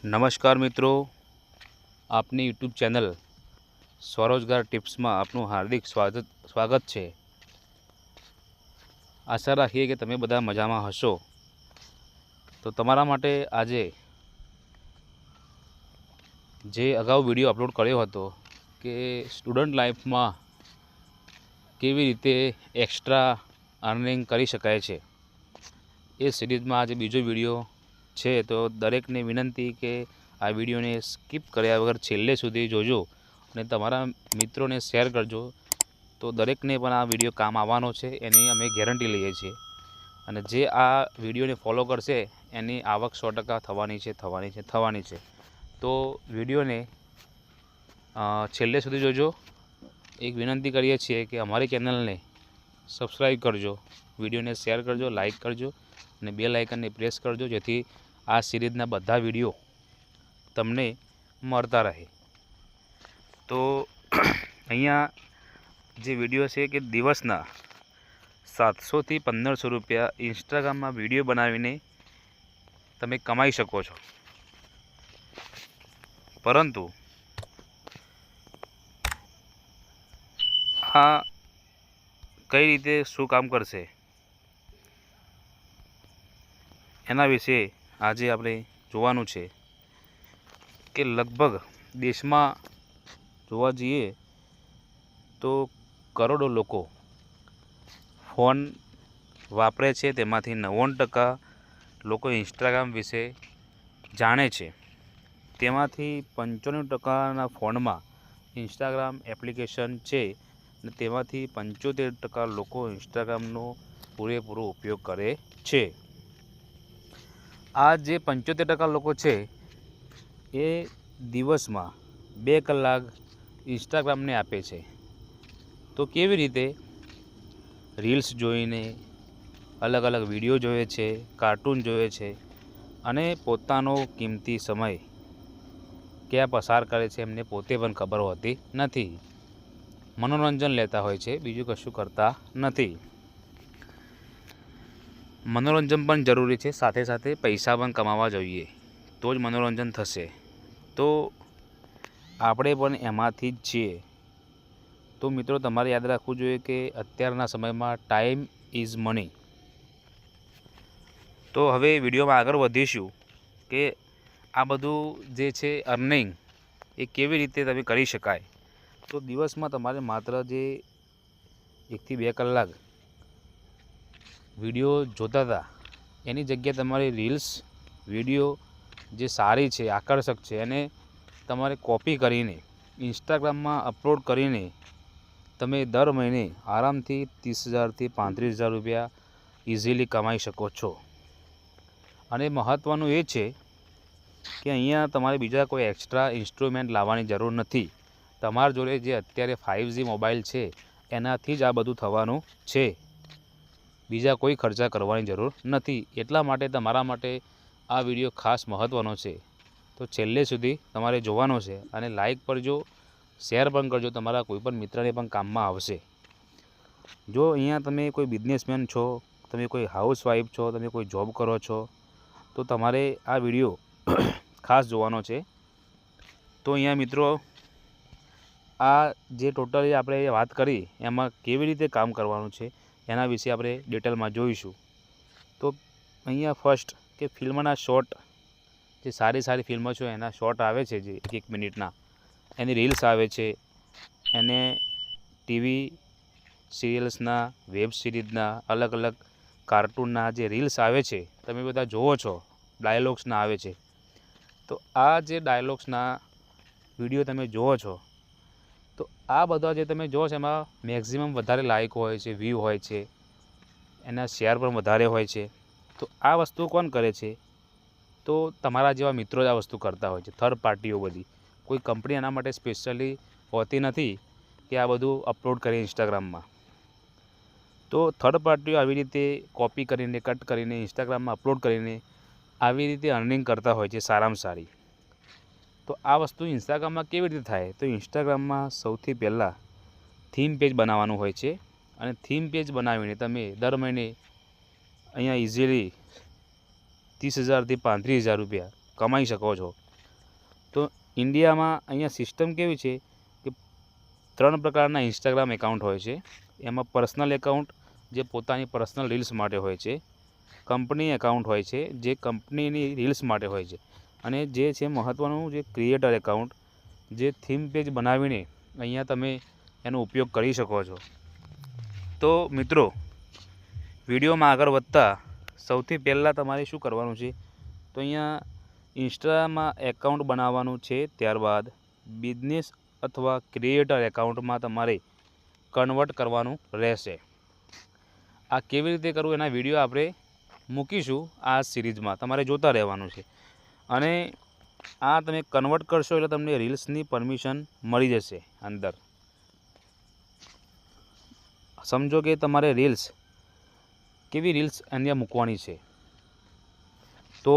નમસ્કાર મિત્રો, આપની યુટ્યુબ ચેનલ સ્વરોજગાર ટિપ્સમાં આપનું હાર્દિક સ્વાગત છે। આશા રાખીએ કે તમે બધા મજામાં હશો। તો તમારા માટે આજે જે અગાઉ વિડીયો અપલોડ કર્યો હતો કે સ્ટુડન્ટ લાઈફમાં કેવી રીતે એક્સ્ટ્રા અર્નિંગ કરી શકાય છે, એ સિરીઝમાં આજે બીજો વિડીયો છે। તો દરેકને વિનંતી કે આ વિડીયોને સ્કીપ કર્યા વગર છેલ્લે સુધી જોજો અને તમારા મિત્રોને શેર કરજો। તો દરેકને પણ આ વિડીયો કામ આવવાનો છે, એની અમે ગેરંટી લઈએ છીએ। અને જે આ વિડીયોને ફોલો કરશે એની આવક 100% થવાની છે। તો વિડીયોને છેલ્લે સુધી જોજો। એક વિનંતી કરીએ છીએ કે અમારી ચેનલને સબસ્ક્રાઈબ કરજો, વિડીયોને શેર કરજો, લાઈક કરજો અને બેલ આઇકનને પ્રેસ કરજો, જેથી આ સિરીઝના બધા વિડીયો તમને મળતા રહે। તો અહીંયા જે વિડીયો છે કે દિવસના 700 થી 1500 રૂપિયા ઇન્સ્ટાગ્રામમાં વિડીયો બનાવીને તમે કમાઈ શકો છો। પરંતુ આ કઈ રીતે શું કામ કરશે એના વિશે આજે આપણે જોવાનું છે કે લગભગ દેશમાં જોવા જઈએ તો કરોડો લોકો ફોન વાપરે છે, તેમાંથી 99% લોકો ઇન્સ્ટાગ્રામ વિશે જાણે છે। તેમાંથી 95%ના ફોનમાં ઇન્સ્ટાગ્રામ એપ્લિકેશન છે અને તેમાંથી 75% લોકો ઇન્સ્ટાગ્રામનો પૂરેપૂરો ઉપયોગ કરે છે। આ જે 75% લોકો છે એ દિવસમાં 2 કલાક ઇન્સ્ટાગ્રામને આપે છે। તો કેવી રીતે? રીલ્સ જોઈને, અલગ અલગ વિડીયો જોવે છે, કાર્ટૂન જોવે છે અને પોતાનો કિંમતી સમય ક્યાં પસાર કરે છે એમને પોતે પણ ખબર હોતી નથી। મનોરંજન લેતા હોય છે, બીજું કશું કરતા નથી। મનોરંજન પણ જરૂરી છે, સાથે સાથે પૈસા પણ કમાવા જોઈએ, તો જ મનોરંજન થશે। તો આપણે પણ એમાંથી જ છીએ। તો મિત્રો, તમારે યાદ રાખવું જોઈએ કે અત્યારના સમયમાં ટાઈમ ઇઝ મની। તો હવે વિડીયોમાં આગળ વધીશું કે આ બધું જે છે અર્નિંગ એ કેવી રીતે તમે કરી શકાય। તો દિવસમાં તમારે માત્ર જે 1 થી 2 કલાક વિડીયો જોતા હતા એની જગ્યાએ તમારી રીલ્સ વિડીયો જે સારી છે, આકર્ષક છે, એને તમારે કોપી કરીને ઇન્સ્ટાગ્રામમાં અપલોડ કરીને તમે દર મહિને આરામથી 30,000 થી 35,000 રૂપિયા ઇઝીલી કમાઈ શકો છો। અને મહત્ત્વનું એ છે કે અહીંયા તમારે બીજા કોઈ એક્સ્ટ્રા ઇન્સ્ટ્રુમેન્ટ લાવવાની જરૂર નથી। તમારા જોડે જે અત્યારે 5G મોબાઈલ છે એનાથી જ આ બધું થવાનું છે, બીજા કોઈ ખર્ચા કરવાની જરૂર નથી। એટલા માટે તમારા માટે આ વિડીયો ખાસ મહત્ત્વનો છે। તો છેલ્લે સુધી તમારે જોવાનો છે અને લાઈક કરજો, શેર પણ કરજો, તમારા કોઈ પણ મિત્રને પણ કામમાં આવશે। જો અહીંયા તમે કોઈ બિઝનેસમેન છો, તમે કોઈ હાઉસવાઈફ છો, તમે કોઈ જોબ કરો છો, તો તમારે આ વિડીયો ખાસ જોવાનો છે। તો અહીંયા મિત્રો, આ જે ટોટલી આપણે વાત કરી એમાં કેવી રીતે કામ કરવાનું છે એના વિશે આપણે ડિટેલમાં જોઈશું। તો અહીંયા ફર્સ્ટ કે ફિલ્મના શોર્ટ, જે સારી ફિલ્મો છે એના શોર્ટ આવે છે, જે 1 મિનિટના, એની રીલ્સ આવે છે, એને ટીવી સિરિયલ્સના, વેબ સિરીઝના, અલગ અલગ કાર્ટૂનના જે રીલ્સ આવે છે તમે બધા જુઓ છો, ડાયલોગ્સના આવે છે। તો આ જે ડાયલોગ્સના વિડીયો તમે જુઓ છો, તો આ બધા જે તમે જુઓ છો એમાં મેક્સિમમ વધારે લાઇક હોય છે, વ્યૂ હોય છે, એના શેર પણ વધારે હોય છે। તો આ વસ્તુ કોણ કરે છે? તો તમારા જેવા મિત્રો જ આ વસ્તુ કરતા હોય છે, થર્ડ પાર્ટીઓ બધી। કોઈ કંપની એના માટે સ્પેશિયલી હોતી નથી કે આ બધું અપલોડ કરે ઇન્સ્ટાગ્રામમાં। તો થર્ડ પાર્ટીઓ આવી રીતે કોપી કરીને, કટ કરીને ઇન્સ્ટાગ્રામમાં અપલોડ કરીને આવી રીતે અર્નિંગ કરતા હોય છે સારામાં સારી। તો આ વસ્તુ ઇન્સ્ટાગ્રામમાં કેવી રીતે થાય? તો ઇન્સ્ટાગ્રામમાં સૌથી પહેલાં થીમ પેજ બનાવવાનું હોય છે અને થીમ પેજ બનાવીને તમે દર મહિને અહીંયા ઇઝીલી 30,000 થી 35,000 રૂપિયા કમાઈ શકો છો। તો ઇન્ડિયામાં અહીંયા સિસ્ટમ કેવી છે કે 3 પ્રકારના ઇન્સ્ટાગ્રામ એકાઉન્ટ હોય છે. એમાં પર્સનલ એકાઉન્ટ જે પોતાની પર્સનલ રીલ્સ માટે હોય છે, કંપની એકાઉન્ટ હોય છે જે કંપનીની રીલ્સ માટે હોય છે, અને જે છે મહત્ત્વનું જે ક્રિએટર એકાઉન્ટ જે થીમ પેજ બનાવીને અહીંયા તમે એનો ઉપયોગ કરી શકો છો. તો મિત્રો, વિડીયોમાં આગળ વધતા સૌથી પહેલાં તમારે શું કરવાનું છે, તો અહીંયા ઇન્સ્ટામાં એકાઉન્ટ બનાવવાનું છે. ત્યારબાદ બિઝનેસ અથવા ક્રિએટર એકાઉન્ટમાં તમારે કન્વર્ટ કરવાનું રહેશે. આ કેવી રીતે કરવું એના વિડીયો આપણે મૂકીશું આ સિરીઝમાં, તમારે જોતા રહેવાનું છે. અને આ તમે કન્વર્ટ કરશો એટલે તમને રીલ્સની પરમિશન મળી જશે અંદર. સમજો કે તમારે રીલ્સ કેવી રીલ્સ અહીંયા મૂકવાની છે. તો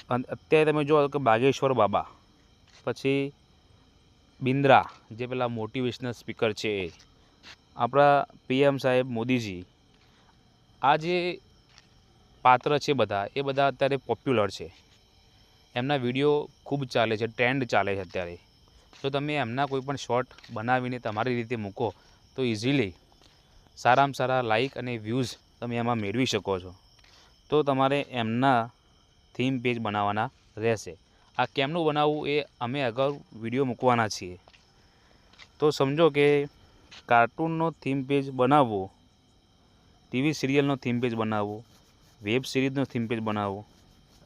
અત્યારે તમે જો કે બાગેશ્વર બાબા, પછી બિન્દ્રા જે પેલા મોટિવેશનલ સ્પીકર છે, આપણા PM સાહેબ મોદીજી, આ જે પાત્ર છે બધા એ બધા અત્યારે પોપ્યુલર છે. એમના વિડીયો ખૂબ ચાલે છે, ટ્રેન્ડ ચાલે છે અત્યારે. તો તમે એમના કોઈ પણ શોર્ટ બનાવીને તમારી રીતે મૂકો તો ઇઝીલી સારામાં સારા લાઇક અને વ્યૂઝ તમે એમાં મેળવી શકો છો. તો તમારે એમના થીમ પેજ બનાવવાના રહેશે. આ કેમનું બનાવવું એ અમે અગાઉ વિડીયો મૂકવાના છીએ. તો સમજો કે કાર્ટૂનનો થીમ પેજ બનાવવો, TV સિરિયલનો થીમ પેજ બનાવવો, વેબ સિરીઝનો થીમ પેજ બનાવવો,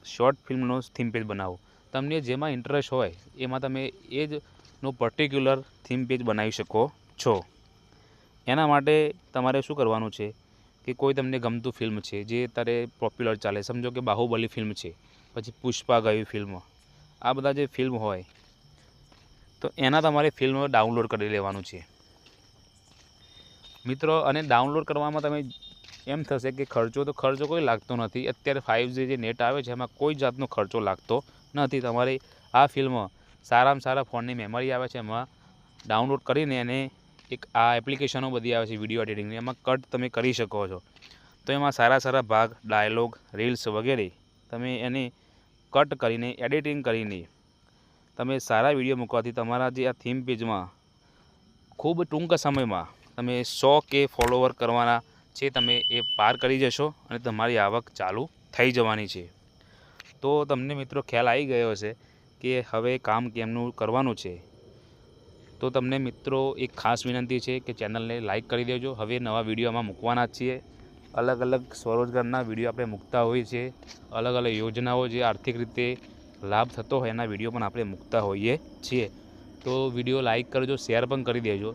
શોર્ટ ફિલ્મનો થીમ પેજ બનાવવો. તમને જેમાં ઇન્ટરેસ્ટ હોય એમાં તમે એ જનો પર્ટિક્યુલર થીમ પેજ બનાવી શકો છો. એના માટે તમારે શું કરવાનું છે કે કોઈ તમને ગમતું ફિલ્મ છે જે અત્યારે પોપ્યુલર ચાલે, સમજો કે બાહુબલી ફિલ્મ છે, પછી પુષ્પા ગઈ ફિલ્મ, આ બધા જે ફિલ્મ હોય તો એના તમારે ફિલ્મ ડાઉનલોડ કરી લેવાનું છે મિત્રો. અને ડાઉનલોડ કરવામાં તમે એમ થશે કે ખર્ચો કોઈ લાગતો નથી. અત્યારે 5G જે નેટ આવે છે એમાં કોઈ જાતનો ખર્ચો લાગતો નથી. તમારે આ ફિલ્મ સારામાં સારા ફોનની મેમરી આવે છે એમાં ડાઉનલોડ કરીને એને એક આ એપ્લિકેશનો બધી આવે છે વિડીયો એડિટિંગની, એમાં કટ તમે કરી શકો છો. તો એમાં સારા ભાગ, ડાયલોગ, રીલ્સ વગેરે તમે એને કટ કરીને એડિટિંગ કરીને તમે સારા વિડીયો મૂકવાથી તમારા જે આ થીમ પેજમાં ખૂબ ટૂંક સમયમાં તમે 100K ફોલોવર કરવાના છે, તમે એ પાર કરી જશો અને તમારી આવક ચાલુ થઈ જવાની છે. તો તમને મિત્રો ખ્યાલ આવી ગયો હશે કે હવે કામ કેમનું કરવાનું છે. તો તમને મિત્રો એક ખાસ વિનંતી છે કે ચેનલને લાઇક કરી દેજો. હવે નવા વિડીયોમાં મૂકવાના જ છીએ. અલગ સ્વરોજગારના વિડીયો આપણે મૂકતા હોઈએ છીએ. અલગ યોજનાઓ જે આર્થિક રીતે લાભ થતો હોય એના વિડીયો પણ આપણે મૂકતા હોઈએ છીએ. તો વિડીયો લાઇક કરજો, શેર પણ કરી દેજો.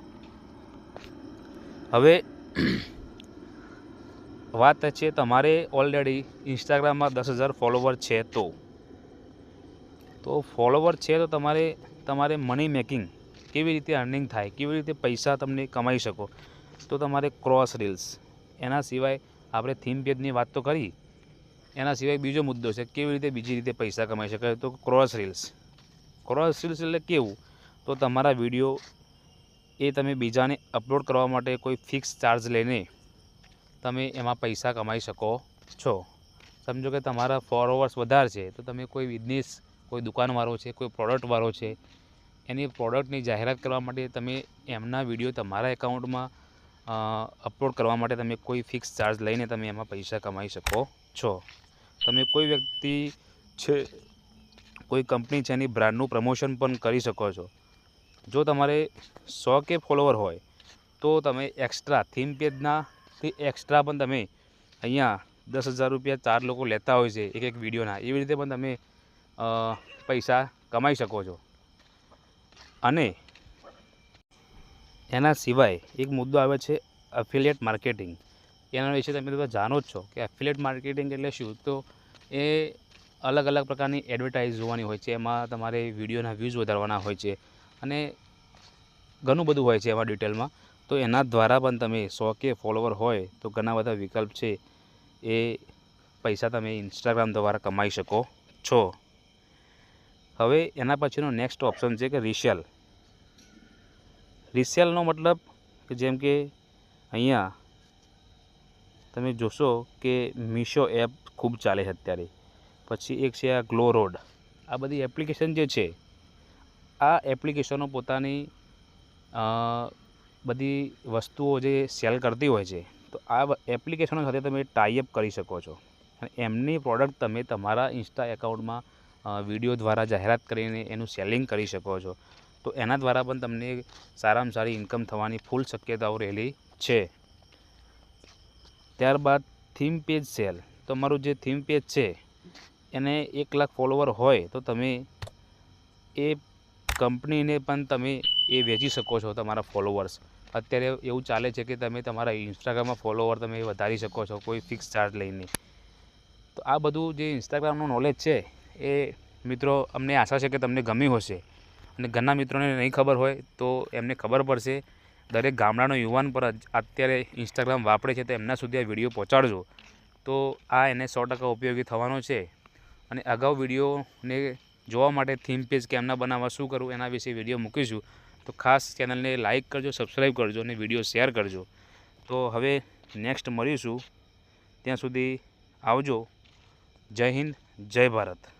હવે વાત છે તમારે ઓલરેડી ઇન્સ્ટાગ્રામમાં 10,000 ફોલોવર છે, તો ફોલોવર છે તો તમારે મની મેકિંગ કેવી રીતે અર્નિંગ થાય, કેવી રીતે પૈસા તમને કમાઈ શકો, તો તમારે ક્રોસ રીલ્સ, એના સિવાય આપણે થીમ પેજની વાત તો કરી, એના સિવાય બીજો મુદ્દો છે કેવી રીતે બીજી રીતે પૈસા કમાઈ શકાય. તો ક્રોસ રીલ્સ એટલે કેવું, તો તમારા વિડીયો એ તમે બીજાને અપલોડ કરવા માટે કોઈ ફિક્સ ચાર્જ લઈને તમે એમાં પૈસા કમાઈ શકો છો. સમજો કે તમારા ફોલોવર્સ વધારે છે તો તમે કોઈ બિઝનેસ, કોઈ દુકાનવાળો છે, કોઈ પ્રોડક્ટવાળો છે, એની પ્રોડક્ટની જાહેરાત કરવા માટે તમે એમના વિડીયો તમારા એકાઉન્ટમાં અપલોડ કરવા માટે તમે કોઈ ફિક્સ ચાર્જ લઈને તમે એમાં પૈસા કમાઈ શકો છો. તમે કોઈ વ્યક્તિ છે, કોઈ કંપની છે એની બ્રાન્ડનું પ્રમોશન પણ કરી શકો છો. જો તમારે 100K ફોલોવર હોય તો તમે એક્સ્ટ્રા થીમ પેજનાથી એક્સ્ટ્રા પણ તમે અહીંયા 10,000 રૂપિયા 4 લોકો લેતા હોય છે એક વિડીયોના, એવી રીતે પણ તમે પૈસા કમાઈ શકો છો. અને એના સિવાય એક મુદ્દો આવે છે એફિલિએટ માર્કેટિંગ. એના વિશે તમે બધા જાણો જ છો કે એફિલિએટ માર્કેટિંગ એટલે શું. તો એ અલગ પ્રકારની એડવર્ટાઇઝ જોવાની હોય છે, એમાં તમારે વિડીયોના વ્યૂઝ વધારવાના હોય છે અને ઘણું બધું હોય છે એમાં ડિટેલમાં. તો એના દ્વારા પણ તમે 100K ફોલોવર હોય તો ઘણા બધા વિકલ્પ છે, એ પૈસા તમે ઇન્સ્ટાગ્રામ દ્વારા કમાઈ શકો છો. હવે એના પછીનો નેક્સ્ટ ઓપ્શન છે કે રિસેલનો મતલબ કે જેમ કે અહીંયા તમે જોશો કે મીશો એપ ખૂબ ચાલે છે અત્યારે, પછી એક છે આ ગ્લો રોડ. આ બધી એપ્લિકેશન જે છે આ એપ્લિકેશનો પોતાની બધી વસ્તુઓ જે સેલ કરતી હોય છે, તો આ એપ્લિકેશનો સાથે તમે ટાઈઅપ કરી શકો છો અને એમની પ્રોડક્ટ તમે તમારા ઇન્સ્ટા એકાઉન્ટમાં વિડીયો દ્વારા જાહેરાત કરીને એનું સેલિંગ કરી શકો છો. તો એના દ્વારા પણ તમને સારામાં સારી ઇન્કમ થવાની ફૂલ શક્યતાઓ રહેલી છે. ત્યારબાદ થીમ પેજ સેલ. તમારું જે થીમ પેજ છે એને 1 લાખ ફોલોવર હોય તો તમે એ કંપનીને પણ તમે એ વેચી શકો છો. તમારા ફોલોવર્સ અત્યારે એવું ચાલે છે કે તમે તમારા ઇન્સ્ટાગ્રામમાં ફોલોવર તમે વધારી શકો છો કોઈ ફિક્સ ચાર્જ લઈને. તો આ બધું જે ઇન્સ્ટાગ્રામનું નોલેજ છે એ મિત્રો અમને આશા છે કે તમને ગમ્યું હશે અને ઘણા મિત્રોને નહીં ખબર હોય તો એમને ખબર પડશે. દરેક ગામડાનો યુવાન પર અત્યારે ઇન્સ્ટાગ્રામ વાપરે છે તો એમના સુધી આ વિડીયો પહોંચાડજો તો આ એને 100% ઉપયોગી થવાનો છે. અને અગાઉ વિડીયોને જોવા માટે થીમ પેજ કેમના બનાવવા, શું કરવું એના વિશે વિડીયો મૂકીશું. તો ખાસ ચેનલને લાઇક કરજો, સબસ્ક્રાઈબ કરજો અને વિડીયો શેર કરજો. તો હવે નેક્સ્ટ મળીશું, ત્યાં સુધી આવજો. જય હિન્દ, જય ભારત.